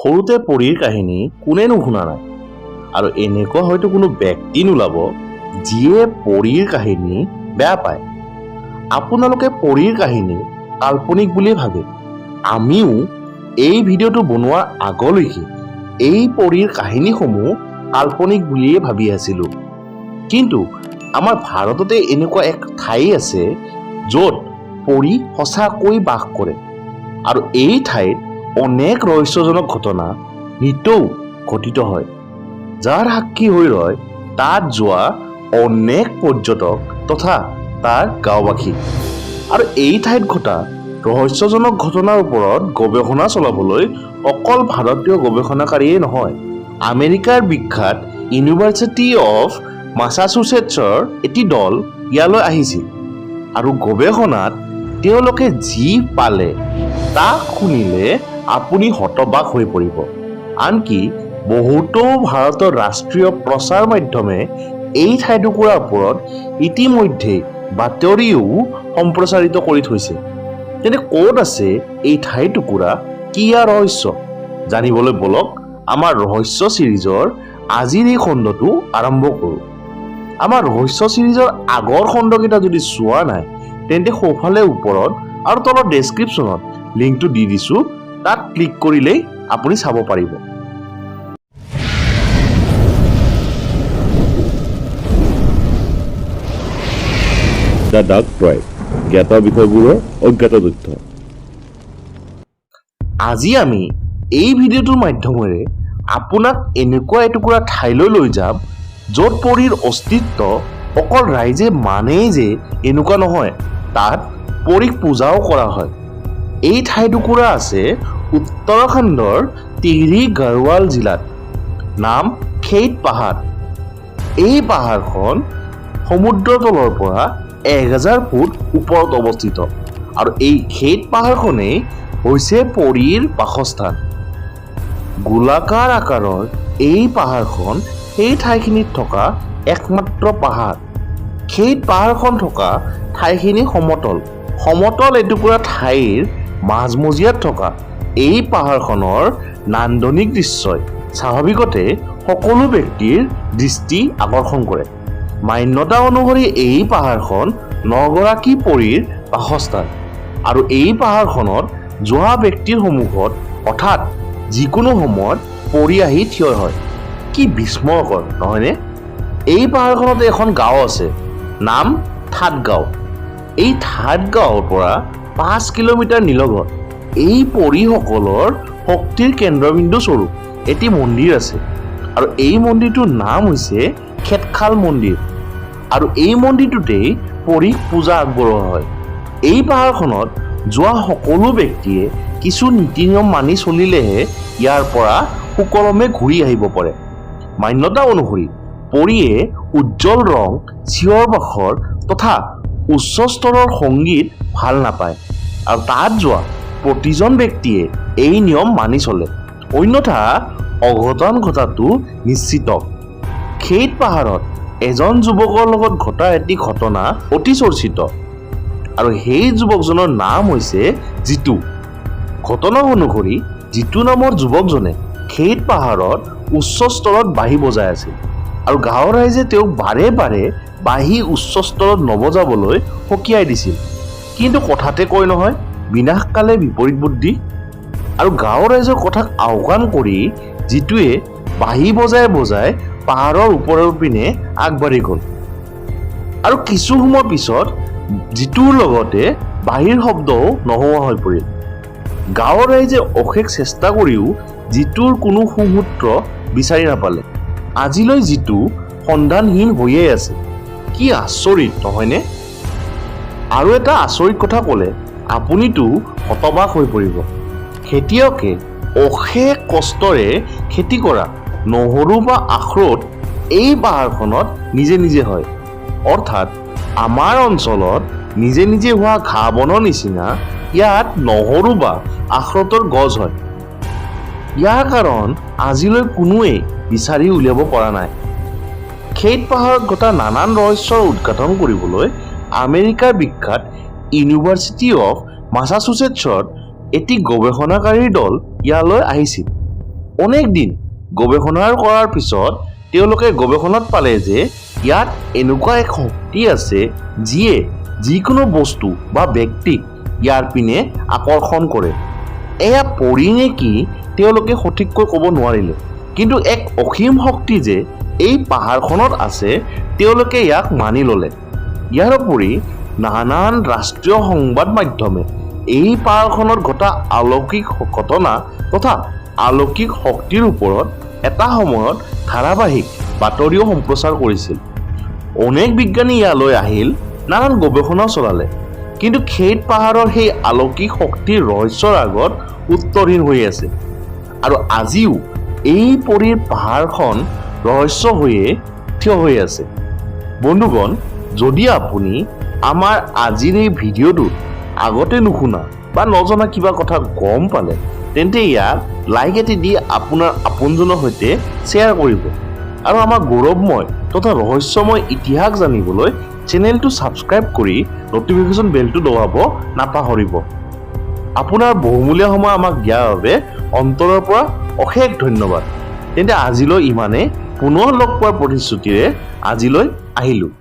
সৰুতে পৰীৰ কাহিনী কোনে নুশুনা নাই আৰু এনেকুৱা হয়তো কোনো ব্যক্তি নোলাব যিয়ে পৰীৰ কাহিনী বেয়া পায়। আপোনালোকে পৰীৰ কাহিনী কাল্পনিক বুলি ভাবে। আমিও এই ভিডিঅ'টো বনোৱাৰ আগলৈকে এই পৰীৰ কাহিনীসমূহ কাল্পনিক বুলিয়ে ভাবি আছিলোঁ। কিন্তু আমাৰ ভাৰততে এনেকুৱা এক ঠাই আছে য'ত পৰী সঁচাকৈ বাস কৰে আৰু এই ঠাইত অনেক ৰহস্যজনক ঘটনা নিতৌ ঘটিত হয়, যাৰ সাক্ষী হৈ ৰয় তাত যোৱা অনেক পৰ্যটক তথা তাৰ গাঁওবাসী। আৰু এই ঠাইত ঘটা ৰহস্যজনক ঘটনাৰ ওপৰত গৱেষণা চলাবলৈ অকল ভাৰতীয় গৱেষণাকাৰীয়ে নহয়, আমেৰিকাৰ বিখ্যাত ইউনিভাৰ্চিটি অফ মাছাচুচেটছৰ এটি দল ইয়ালৈ আহিছিল আৰু গৱেষণাত তেওঁলোকে যি পালে তাক শুনিলে আপুনি হতবাক হৈ পৰিব। আনকি বহুতো ভাৰতৰ ৰাষ্ট্ৰীয় প্ৰচাৰ মাধ্যমে এই ঠাইটুকুৰাৰ ওপৰত ইতিমধ্যে বাতৰিও সম্প্ৰচাৰিত কৰি থৈছে। তেনে ক'ত আছে এই ঠাইটুকুৰা, কি ইয়াৰ ৰহস্য? জানিবলৈ বলক আমাৰ ৰহস্য চিৰিজৰ আজিৰ এই খণ্ডটো আৰম্ভ কৰোঁ। আমাৰ ৰহস্য চিৰিজৰ আগৰ খণ্ডকেইটা যদি চোৱা নাই তেন্তে সোঁফালে ওপৰত আৰু তলৰ ডেছক্ৰিপশ্যনত লিংকটো দি দিছোঁ, তাত ক্লিক কৰিলেই আপুনি চাব পাৰিব। দ্য ডাৰ্ক ট্ৰাইব, জ্ঞাত বিষয়বোৰৰ অজ্ঞাত তথ্য। আজি আমি এই ভিডিঅ'টোৰ মাধ্যমেৰে আপোনাক এনেকুৱা এটুকুৰা ঠাইলৈ লৈ যাম য'ত পৰীৰ অস্তিত্ব অকল ৰাইজে মানেই যে এনেকুৱা নহয়, তাত পৰীক পূজাও কৰা হয়। এই ঠাইটুকুৰা আছে উত্তৰাখণ্ডৰ টিহৰি গড়ৱাল জিলাত, নাম খেইট পাহাৰ। এই পাহাৰখন সমুদ্ৰৰ তলৰ পৰা 1000 ফুট ওপৰত অৱস্থিত আৰু এই খেইট পাহাৰখনেই হৈছে পৰীৰ বাসস্থান। গোলাকাৰ আকাৰৰ এই পাহাৰখন সেই ঠাইখিনিত থকা একমাত্ৰ পাহাৰ। খেইট পাহাৰখন থকা ঠাইখিনি সমতল এটুকুৰা ঠাইৰ মাজমজিয়াত থকা এই পাহাৰখনৰ নান্দনিক দৃশ্যই স্বাভাৱিকতে সকলো ব্যক্তিৰ দৃষ্টি আকৰ্ষণ কৰে। মান্যতা অনুসৰি এই পাহাৰখন 9 গৰাকী পৰীৰ বাসস্থান আৰু এই পাহাৰখনত যোৱা ব্যক্তিৰ সন্মুখত হঠাৎ যিকোনো সময়ত পৰী আহি থিয় হয়। কি বিস্ময়কৰ নহয়নে? এই পাহাৰখনতে এখন গাঁও আছে, নাম থাট গাঁও। এই থাট গাঁৱৰ পৰা 5 কিলোমিটাৰ নিলগত এই পৰীসকলৰ শক্তিৰ কেন্দ্ৰবিন্দু স্বৰূপ এটি মন্দিৰ আছে আৰু এই মন্দিৰটোৰ নাম হৈছে খেতখাল মন্দিৰ আৰু এই মন্দিৰটোতেই পৰীক পূজা আগবঢ়োৱা হয়। এই পাহাৰখনত যোৱা সকলো ব্যক্তিয়ে কিছু নীতি নিয়ম মানি চলিলেহে ইয়াৰ পৰা সুকলমে ঘূৰি আহিব পাৰে। মান্যতা অনুসৰি পৰীয়ে উজ্জ্বল ৰং, চিঞৰ বাখৰ তথা উচ্চ স্তৰৰ সংগীত ভাল নাপায় আৰু তাত যোৱা প্ৰতিজন ব্যক্তিয়ে এই নিয়ম মানি চলে, অন্যথা অঘটন ঘটাটো নিশ্চিত। খেইট পাহাৰত এজন যুৱকৰ লগত ঘটা এটি ঘটনা অতি চৰ্চিত আৰু সেই যুৱকজনৰ নাম হৈছে জিতু। ঘটনা অনুসৰি জিতু নামৰ যুৱকজনে খেইট পাহাৰত উচ্চ স্তৰত বাঁহী বজাই আছিল আৰু গাঁৱৰ ৰাইজে তেওঁক বাৰে বাৰে বাঁহী উচ্চ স্তৰত নবজাবলৈ সকীয়াই দিছিল। কিন্তু কথাতে কয় নহয়, বিনাশকালে বিপৰীত বুদ্ধি। আৰু গাঁৱৰ ৰাইজৰ কথাক আওকাণ কৰি জিতুৱে বাঁহী বজাই বজাই পাহাৰৰ ওপৰৰ পিনে আগবাঢ়ি গ'ল আৰু কিছু সময় পিছত জিতুৰ লগতে বাঁহীৰ শব্দও নোহোৱা হৈ পৰিল। গাঁৱৰ ৰাইজে অশেষ চেষ্টা কৰিও জিতুৰ কোনো সুসূত্ৰ বিচাৰি নাপালে। আজিলৈ জিতু সন্ধানহীন হৈয়ে আছে। কি আচৰিত নহয়নে? আৰু এটা আচৰিত কথা ক'লে আপুনিতো হতবাক হৈ পৰিব। খেতিয়কে অশেষ কষ্টৰে খেতি কৰা নহৰু বা আখৰোট এই পাহাৰখনত নিজে নিজে হয়। অৰ্থাৎ আমাৰ অঞ্চলত নিজে নিজে হোৱা ঘাঁহ বনৰ নিচিনা ইয়াত নহৰু বা আখৰোটৰ গছ হয়। ইয়াৰ কাৰণ আজিলৈ কোনোৱেই বিচাৰি উলিয়াব পৰা নাই। খেইট পাহাৰত ঘটা নানান ৰহস্যৰ উদ্ঘাটন কৰিবলৈ আমেৰিকাৰ বিখ্যাত ইউনিভাৰ্চিটি অফ মাছাচুচেটছৰ এটি গৱেষণাকাৰীৰ দল ইয়ালৈ আহিছিল অনেক দিন গৱেষণা কৰাৰ পিছত তেওঁলোকে গৱেষণাত পালে যে ইয়াত এনেকুৱা এক শক্তি আছে যিয়ে যিকোনো বস্তু বা ব্যক্তিক ইয়াৰ পিনে আকৰ্ষণ কৰে। এয়া পৰি নে কি তেওঁলোকে সঠিককৈ ক'ব নোৱাৰিলে, কিন্তু এক অসীম শক্তি যে এই পাহাৰখনত আছে তেওঁলোকে ইয়াক মানি ল'লে। ইয়াৰ উপৰি নানান ৰাষ্ট্ৰীয় সংবাদ মাধ্যমে এই পাহাৰখনত ঘটা অলৌকিক ঘটনা তথা অলৌকিক শক্তিৰ ওপৰত এটা সময়ত ধাৰাবাহিক বাতৰিও সম্প্ৰচাৰ কৰিছিল। অনেক বিজ্ঞানী ইয়ালৈ আহিল, নানান গৱেষণা চলালে, কিন্তু খেইট পাহাৰৰ সেই অলৌকিক শক্তিৰ ৰহস্যৰ আগত উত্তৰহীন হৈ আছে। আৰু আজিও এই পৰীৰ পাহাৰখন ৰহস্য হৈয়ে থিয় হৈ আছে। বন্ধুগণ, যদি আপুনি আমাৰ আজিৰ এই ভিডিঅ'টোত আগতে নুশুনা বা নজনা কিবা কথা গম পালে, তেন্তে ইয়াক লাইক এটি দি আপোনাৰ আপোনজনৰ সৈতে শ্বেয়াৰ কৰিব আৰু আমাৰ গৌৰৱময় তথা ৰহস্যময় ইতিহাস জানিবলৈ চেনেলটো ছাবস্ক্ৰাইব কৰি নটিফিকেশ্যন বেলটো দবাব নাপাহৰিব। আপোনাৰ বহুমূলীয়া সময় আমাক দিয়াৰ বাবে অন্তৰৰ পৰা অশেষ ধন্যবাদ। তেন্তে আজিলৈ ইমানে, পুনৰ লগ পোৱাৰ প্ৰতিশ্ৰুতিৰে আজিলৈ আহিলোঁ।